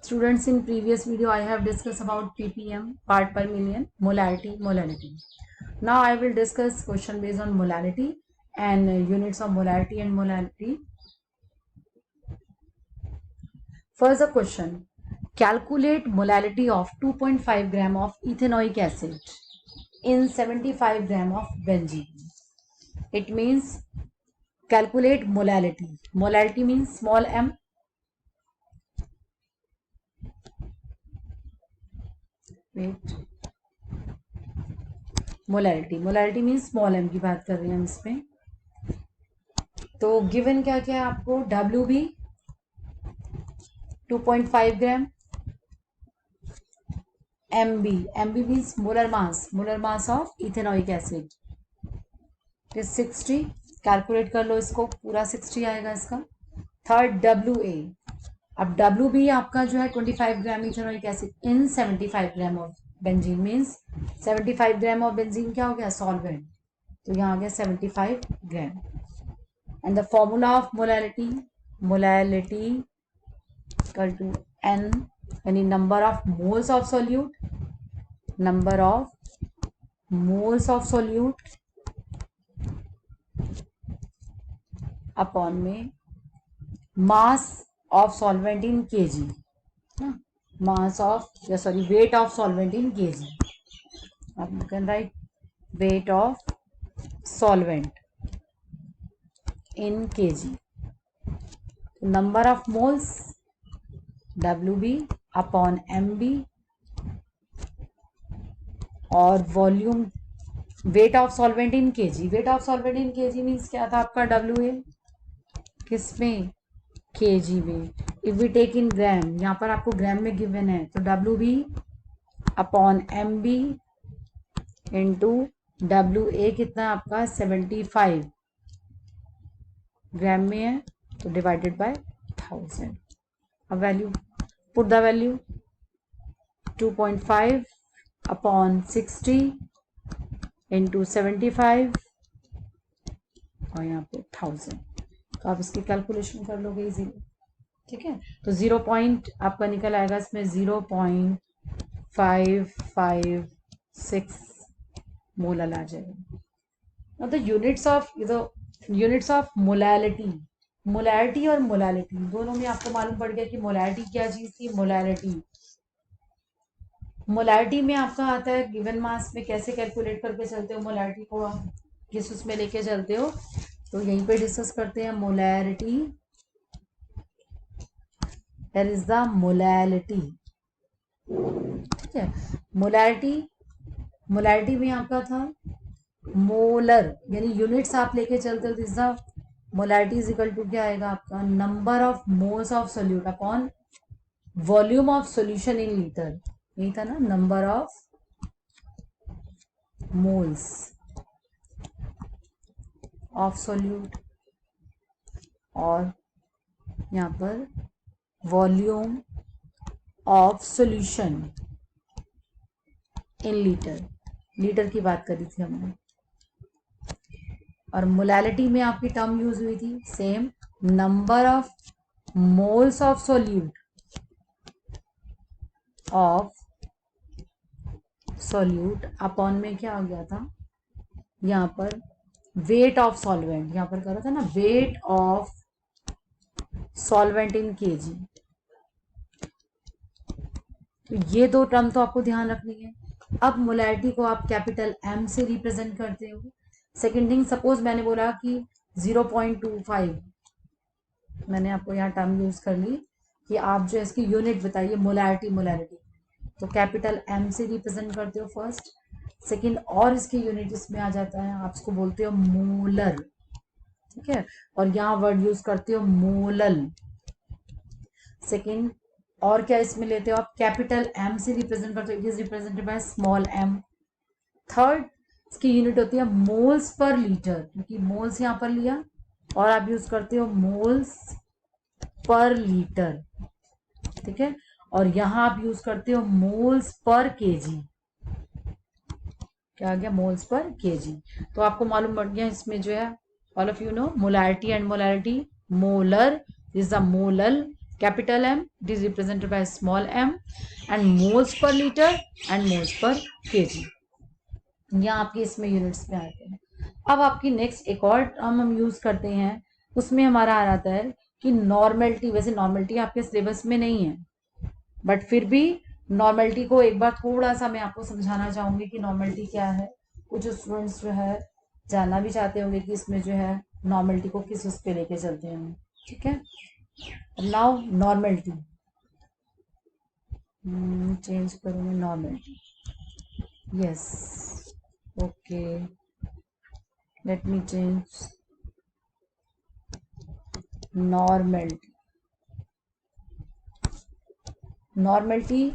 Students, in previous video I have discussed about ppm, part per million, molality. Now I will discuss question based on molality and units of molality and molality. First the question: calculate molality of 2.5 gram of ethanoic acid in 75 gram of benzene. It means calculate molality. Molality means small m. Wait. Molarity means small m की बात कर रहे हैं हम इसमें. तो given क्या क्या है आपको? W B 2.5 gram, M B means molar mass of ethanoic acid is 60. Calculate कर लो इसको, पूरा 60 आएगा इसका. Third W A. अब डब्ल्यू बी आपका जो है 25 gram ethanoic acid in 75 gram of benzene means 75 gram of benzene क्या हो गया? सॉल्वेंट. तो यहाँ आ गया 75 gram. And the formula of molality equal to n, यानी number of moles of solute upon में mass of solvent in KG. Weight of solvent in KG. आप you can write weight of solvent in kg. Number of moles WB upon MB और volume weight of solvent in KG. Weight of solvent in KG means क्या था आपका? WA किसमें? KG में. If we take in gram, यहाँ पर आपको gram में गिवन है, तो WB अपॉन MB इंटू WA कितना आपका? 75 ग्राम में है, तो डिवाइडेड बाय 1000. अब value, put the value 2.5 upon 60 into 75 और यहाँ पे 1000. तो आप इसकी कैलकुलेशन कर लोगे इजीली. ठीक है. तो 0 पॉइंट आपका निकल आएगा इसमें 0.556 मोलल आ जाएगा. अब द यूनिट्स ऑफ मोलैरिटी और मोलैलिटी दोनों में आपको मालूम पड़ गया कि मोलैरिटी क्या चीज थी. मोलैरिटी में आपका आता है गिवन मास में कैसे कैलकुलेट करके चलते हो मोलैरिटी को, आप किस उसमें लेके चलते हो, तो यहीं पे डिस्कस करते हैं. Molarity, there is the molality. ठीक है. मोलैरिटी में आपका था मोलर, यानी यूनिट्स आप लेके चलते हो. This the molarity is equal to क्या आएगा आपका? Number of moles of solute upon volume of solution in litre. यही था ना, number of moles of solute और यहाँ पर volume of solution in litre की बात करी थी हमने. और मोलैलिटी में आपकी टर्म यूज हुई थी same, number of moles of solute upon में क्या हो गया था यहाँ पर? Wait of solvent. यहाँ पर करा था ना, wait of solvent in KG. तो ये दो टर्म तो आपको ध्यान रखनी है. अब मोलैरिटी को आप कैपिटल एम से रिप्रेजेंट करते हो. सेकेंड थिंग, सपोज मैंने बोला कि 0.25, मैंने आपको यहाँ टर्म यूज कर ली कि आप जो इसकी यूनिट बताइए मोलैरिटी, तो कैपिटल एम से रिप्रेजेंट करते हो फर्स्ट. सेकंड, और इसकी यूनिट इसमें आ जाता है, आप इसको बोलते हो मोलर. ठीक है. और यहाँ वर्ड यूज करते हो मोलल. सेकंड, और क्या इसमें लेते हो आप? कैपिटल एम से रिप्रेजेंट करते हो, it is represented by small m. Third, इसकी यूनिट होती है मोल्स पर लीटर, क्योंकि मोल्स यहाँ पर लिया, और आप यूज करते हो मोल्स पर लीटर. ठीक है. और यहां आप यूज करते हो मोल्स पर केजी. क्या आ गया? Moles per KG. तो आपको मालूम पड़ गया इसमें जो है, all of you know molarity and molarity. Molar is the molal capital M it is represented by small m and moles per litre and moles per KG. यहाँ आपके इसमें यूनिट्स में आते हैं। अब आपकी नेक्स्ट एक और टर्म हम यूज करते हैं, उसमें हमारा आ जाता है कि नॉर्मेलिटी। वैसे नॉर्मेलिटी आपके सिलेबस में नहीं है, बट फिर भी नॉर्मेलिटी को एक बार थोड़ा सा मैं आपको समझाना चाहूंगी कि नॉर्मेलिटी क्या है। कुछ स्टूडेंट्स जो है जानना भी चाहते होंगे कि इसमें जो है नॉर्मेलिटी को किस उस पे लेके चलते हैं, ठीक है। नाउ नॉर्मेलिटी चेंज करूंगी normality, yes okay let me change normality. Normality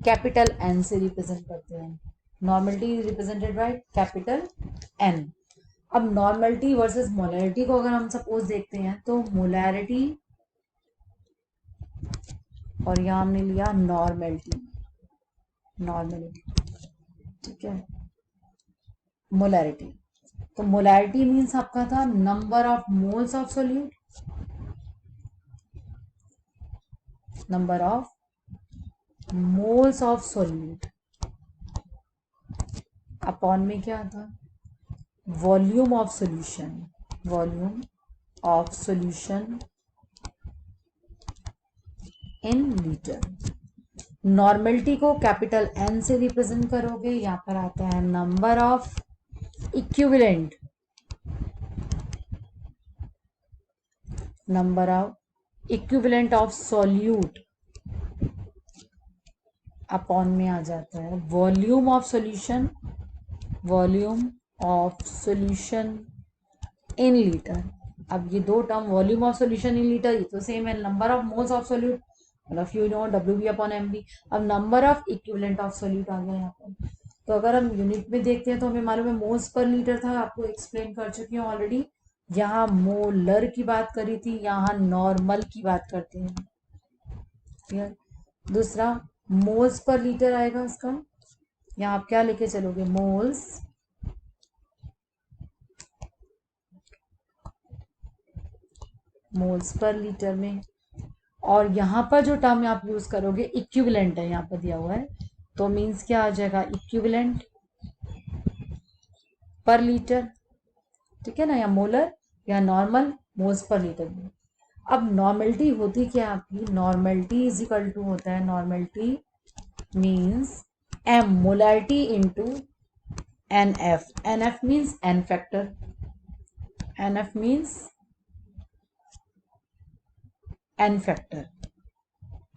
capital N से रिप्रेजेंट करते हैं। Normality is represented by capital N. अब नॉर्मेलिटी वर्सेस मोलैरिटी को अगर हम सपोज देखते हैं तो मोलैरिटी और यहां हमने लिया नॉर्मेलिटी, ठीक है। मोलैरिटी, तो मोलैरिटी मीन्स आपका था number of moles of solute, number of moles of solute upon में क्या था volume of solution, volume of solution in litre. Normality को कैपिटल एन से रिप्रेजेंट करोगे, यहां पर आता है number of equivalent, number of equivalent of solute upon में आ जाता है volume of solution, volume of solution in litre. अब ये दो term volume of solution in litre ये तो सेम है, number of moles of solute मतलब you know W upon M B. अब number of equivalent of solute आ गया यहाँ पर। तो अगर हम यूनिट में देखते हैं तो हमें मालूम है मोल्स पर लीटर था, आपको एक्सप्लेन कर चुकी हूँ ऑलरेडी। यहाँ मोलर की बात करी थी, यहाँ नॉर्मल की बात करते हैं, क्लियर। दूसरा मोल्स पर लीटर आएगा इसका, यहाँ आप क्या लेके चलोगे मोल्स पर लीटर में। और यहाँ पर जो टर्म आप यूज करोगे इक्विवेलेंट है, यहाँ पर दिया हुआ है, तो मीन्स क्या आ जाएगा इक्विवेलेंट पर लीटर, ठीक है ना, या मोलर या नॉर्मल मोल्स पर लीटर में। अब नॉर्मेलिटी होती क्या है आपकी, नॉर्मेलिटी इज इक्वल टू होता है, normality means M molarity into N F, N F means N factor, N F means N factor.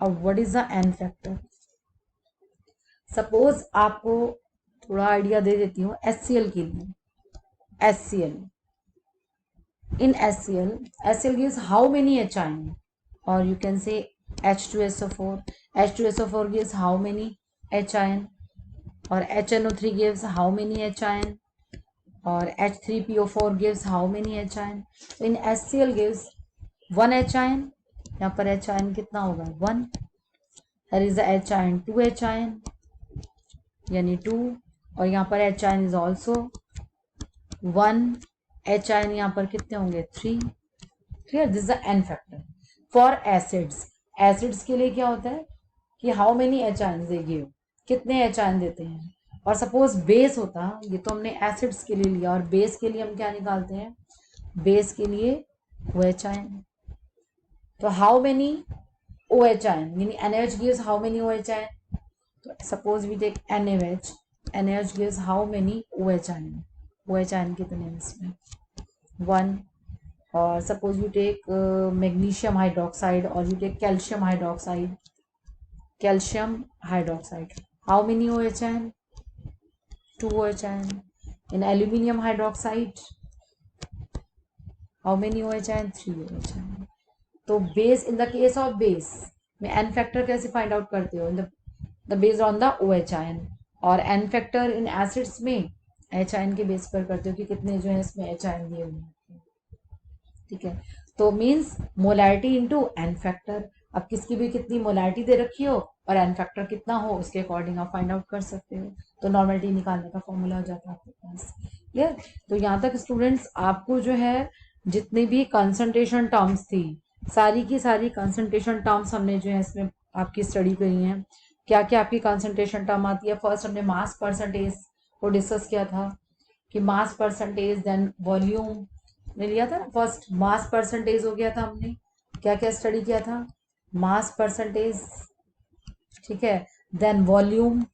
अब what is the N factor, suppose आपको थोड़ा आइडिया दे देती हूँ HCl के लिए। HCl in HCl gives how many H ion, or you can say H2SO4, H2SO4 gives how many H ion, or HNO3 gives how many H ion, or H3PO4 gives how many H ion. So in HCl gives 1 H ion, यहाँ पर H ion कितना होगा 1, there is the H ion 2 H ion यानी 2, और यहाँ पर H ion is also 1, H ion यहाँ पर कितने होंगे 3, clear. This is the N factor for acids. Acids के लिए क्या होता है कि how many H ions they give, कितने H ion देते हैं। और सपोज बेस होता, ये तो हमने एसिड्स के लिए लिया, और बेस के लिए हम क्या निकालते हैं, बेस के लिए OH ion। तो हाउ मेनी OH ion यानी NaOH gives how many OH ion, तो suppose we take NaOH, NaOH gives how many OH ion, OH ion कितने हैं इसमें 1। और suppose you take magnesium hydroxide और you take calcium hydroxide, how many OH ion 2 OH ion। In aluminium hydroxide how many OH ion 3 OH ion। तो base in the case of base में N factor कैसे find out करते हो, in the based on the OH ion, और N factor in acids में H ion के base पर करते हो कि कितने जो है इसमें H ion दिए हुए हैं, ठीक है। तो means molarity into N factor. अब किसकी भी कितनी मोलैरिटी दे रखी हो और एन फैक्टर कितना हो उसके अकॉर्डिंग आप फाइंड आउट कर सकते हो, तो नॉर्मेलिटी निकालने का फॉर्मूला हो जाता है आपके पास, क्लियर। तो यहाँ तक स्टूडेंट्स आपको जो है जितनी भी कंसंट्रेशन टर्म्स थी सारी की सारी कंसंट्रेशन टर्म्स हमने जो है इसमें आपकी स्टडी करी हैं। क्या क्या आपकी कंसंट्रेशन टर्म आती है। फर्स्ट हमने मास परसेंटेज को डिस्कस किया था कि मास परसेंटेज, देन वॉल्यूम ने लिया था ना। फर्स्ट मास परसेंटेज हो गया था, हमने क्या क्या स्टडी किया था, मास परसेंटेज, ठीक है। Then volume,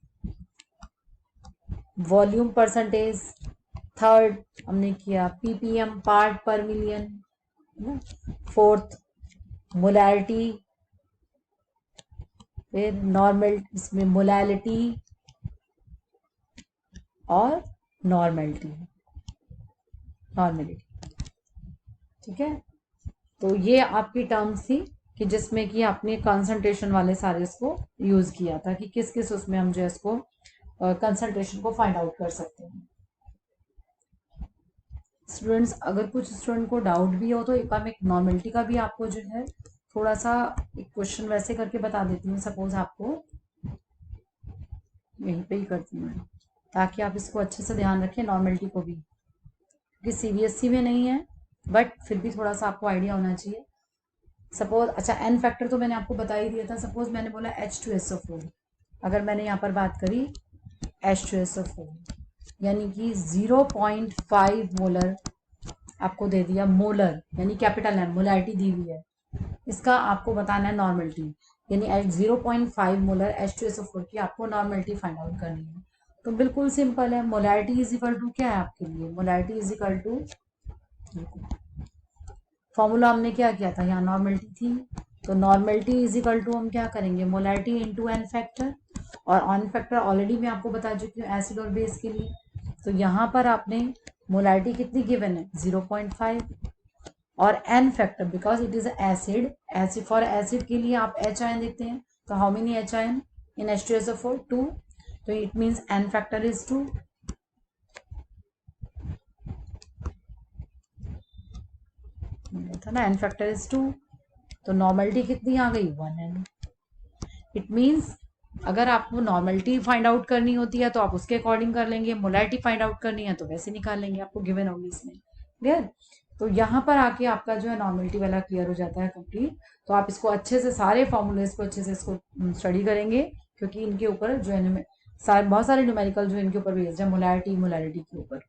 volume percentage. Third हमने किया PPM, part per million. Fourth molarity, फिर नॉर्मल, इसमें मोलैलिटी और नॉर्मलिटी, नॉर्मलिटी, ठीक है। तो ये आपकी टर्म्स थी कि जिसमें कि आपने कंसंट्रेशन वाले सारे इसको यूज किया था कि किस किस उसमें हम जो है इसको कंसंट्रेशन को फाइंड आउट कर सकते हैं। स्टूडेंट्स, अगर कुछ स्टूडेंट को डाउट भी हो तो एक बार मैं नॉर्मलिटी का भी आपको जो है थोड़ा सा एक क्वेश्चन वैसे करके बता देती हूँ। सपोज आपको यहीं पे ही करती हूँ मैं, ताकि आप इसको अच्छे से ध्यान रखें नॉर्मलिटी को भी, क्योंकि सीबीएसई में नहीं है बट फिर भी थोड़ा सा आपको आइडिया होना चाहिए। सपोज, अच्छा एन फैक्टर तो मैंने आपको बता ही दिया था। सपोज मैंने बोला H2SO4, अगर मैंने यहाँ पर बात करी H2SO4 यानी कि 0.5 मोलर आपको दे दिया, मोलर यानी कैपिटल एम, मोलैरिटी दी हुई है, इसका आपको बताना है नॉर्मलिटी, यानी 0.5 मोलर H2SO4 की आपको नॉर्मलिटी फाइंड आउट करनी है। तो बिल्कुल सिंपल है, मोलैरिटी इज इक्वल टू क्या है आपके लिए, molarity is equal to, formula हमने क्या किया था, यहाँ नॉर्मलिटी थी, तो नॉर्मलिटी इज इक्वल टू हम क्या करेंगे, मोलैरिटी इनटू एन फैक्टर, और एन फैक्टर ऑलरेडी मैं आपको बता चुकी हूँ एसिड और बेस के लिए। तो यहाँ पर आपने मोलैरिटी कितनी गिवन है, 0.5, और N factor because it is acid, acid for acid के लिए आप एच आयन देते हैं, तो how many H ion in H2SO4, 2, तो it means N factor is 2। था ना, एन फैक्टर इज 2, तो नॉर्मलिटी कितनी आ गई, 1n। इट मीन्स अगर आपको नॉर्मलिटी फाइंड आउट करनी होती है तो आप उसके अकॉर्डिंग कर लेंगे, मोलैरिटी फाइंड आउट करनी है तो वैसे निकाल लेंगे, आपको गिवन होगी इसमें, क्लियर। तो यहाँ पर आके आपका जो है नॉर्मलिटी वाला क्लियर हो जाता है कंप्लीट। तो आप इसको अच्छे से सारे फॉर्मूलेस को अच्छे से इसको स्टडी करेंगे, क्योंकि इनके ऊपर जो है बहुत सारे न्यूमेरिकल जो इनके ऊपर बेस्ड है, मोलैरिटी, मोलैरिटी के ऊपर।